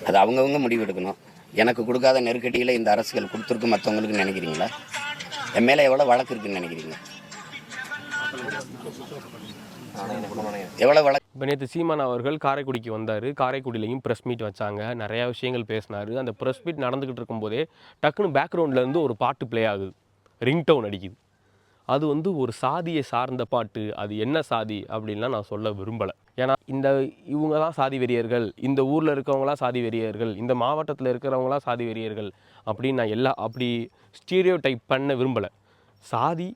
அது அவங்கவுங்க முடிவு எடுக்கணும். எனக்கு கொடுக்காத நெருக்கடியில் இந்த அரசுகள் கொடுத்துருக்கு மற்றவங்களுக்கு நினைக்கிறீங்களா? என் மேலே எவ்வளோ வழக்கு இருக்குன்னு நினைக்கிறீங்க? எவ்வளோ வழக்கு? இப்போ நேற்று சீமான் அவர்கள் காரைக்குடிக்கு வந்தார். காரைக்குடியிலையும் ப்ரெஸ் மீட் வச்சாங்க. நிறையா விஷயங்கள் பேசினார். அந்த ப்ரெஸ் மீட் நடந்துக்கிட்டு இருக்கும்போதே டக்குன்னு பேக்ரவுண்ட்லேருந்து ஒரு பாட்டு ப்ளே ஆகுது, ரிங்டோன் அடிக்குது. அது வந்து ஒரு சாதியை சார்ந்த பாட்டு. அது என்ன சாதி அப்படின்லாம் நான் சொல்ல விரும்பலை. ஏன்னா இவங்க தான் சாதி வெறியர்கள், இந்த ஊரில் இருக்கிறவங்களாம் சாதி வெறியர்கள், இந்த மாவட்டத்தில் இருக்கிறவங்களாம் சாதி வெறியர்கள் அப்படின்னு நான் அப்படி ஸ்டீரியோ டைப் பண்ண விரும்பலை. சாதி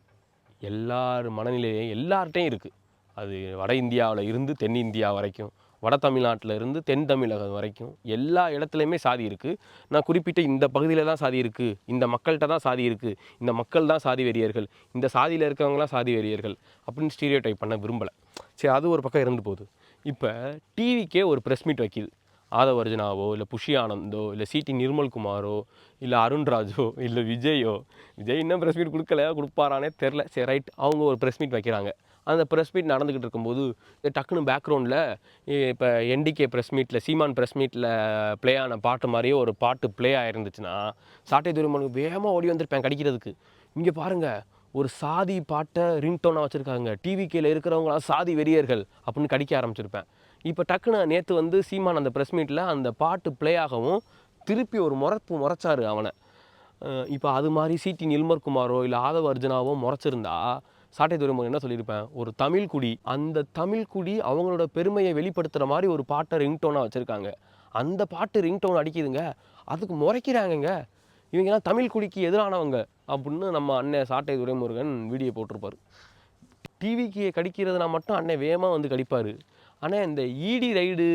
எல்லார் மனநிலையும் எல்லார்ட்டையும் இருக்குது. அது வட இந்தியாவில் இருந்து தென்னிந்தியா வரைக்கும், வட தமிழ்நாட்டில் இருந்து தென் தமிழகம் வரைக்கும் எல்லா இடத்துலையுமே சாதி இருக்குது. நான் குறிப்பிட்ட இந்த பகுதியில் தான் சாதி இருக்குது, இந்த மக்கள்கிட்ட தான் சாதி இருக்குது, இந்த மக்கள் தான் சாதி வெறியர்கள், இந்த சாதியில் இருக்கிறவங்களாம் சாதி வெறியர்கள் அப்படின்னு ஸ்டீரியோ டைப் பண்ண விரும்பலை. சரி, அது ஒரு பக்கம் இருந்து போகுது. இப்போ டிவிக்கே ஒரு ப்ரெஸ் மீட் வைக்கிது. ஆதவ அர்ஜுனாவோ இல்லை புஷி ஆனந்தோ இல்லை சிடி நிர்மல்குமாரோ இல்லை அருண்ராஜோ இல்லை விஜய் இன்னும் ப்ரெஸ் மீட் கொடுப்பாரானே தெரில. சரி ரைட், அவங்க ஒரு ப்ரெஸ் மீட் வைக்கிறாங்க. அந்த ப்ரெஸ் மீட் நடந்துக்கிட்டு இருக்கும்போது டக்குன்னு பேக்ரவுண்டில் இப்போ என்டிகே ப்ரெஸ் மீட்டில் சீமான் ப்ரெஸ் மீட்டில் ப்ளே ஆன பாட்டு மாதிரியே ஒரு பாட்டு ப்ளே ஆகிருந்துச்சுன்னா சாட்டை துரைமுருகன் வேகமாக ஓடி வந்திருப்பேன் கடிக்கிறதுக்கு. இங்கே பாருங்கள், ஒரு சாதி பாட்டை ரிங்டோனாக வச்சுருக்காங்க, டிவிகேல இருக்கிறவங்களாம் சாதி வெறியர்கள் அப்படின்னு கடிக்க ஆரம்பிச்சிருப்பேன். இப்போ டக்குன்னு நேற்று வந்து சீமான் அந்த ப்ரெஸ் மீட்டில் அந்த பாட்டு ப்ளே ஆகவும் திருப்பி ஒரு முறைச்சாரு அவனை. இப்போ அது மாதிரி சிடி நிர்மல்குமாரோ இல்லை ஆதவ அர்ஜுனாவோ முறைச்சிருந்தா சாட்டை துரைமுருகன் என்ன சொல்லியிருப்பேன், ஒரு தமிழ்குடி, அந்த தமிழ்குடி அவங்களோட பெருமையை வெளிப்படுத்துகிற மாதிரி ஒரு பாட்டை ரிங்டோனாக வச்சுருக்காங்க, அந்த பாட்டு ரிங்டோன் அடிக்குதுங்க, அதுக்கு முறைக்கிறாங்கங்க, இவங்கெல்லாம் தமிழ்குடிக்கு எதிரானவங்க அப்படின்னு நம்ம அண்ணன் சாட்டை துரைமுருகன் வீடியோ போட்டிருப்பார். டிவிக்கு கடிக்கிறதுனா மட்டும் அண்ணன் வேகமாக வந்து கடிப்பார். ஆனால் இந்த இடி ரைடு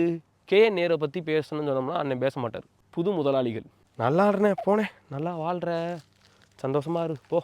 கேஎன் நேரை பற்றி பேசணும்னு சொன்னோம்னா அண்ணன் பேச மாட்டார். புது முதலாளிகள் நல்லா இருந்தேன் போனேன், நல்லா வாழ்கிற, சந்தோஷமாக இரு போ.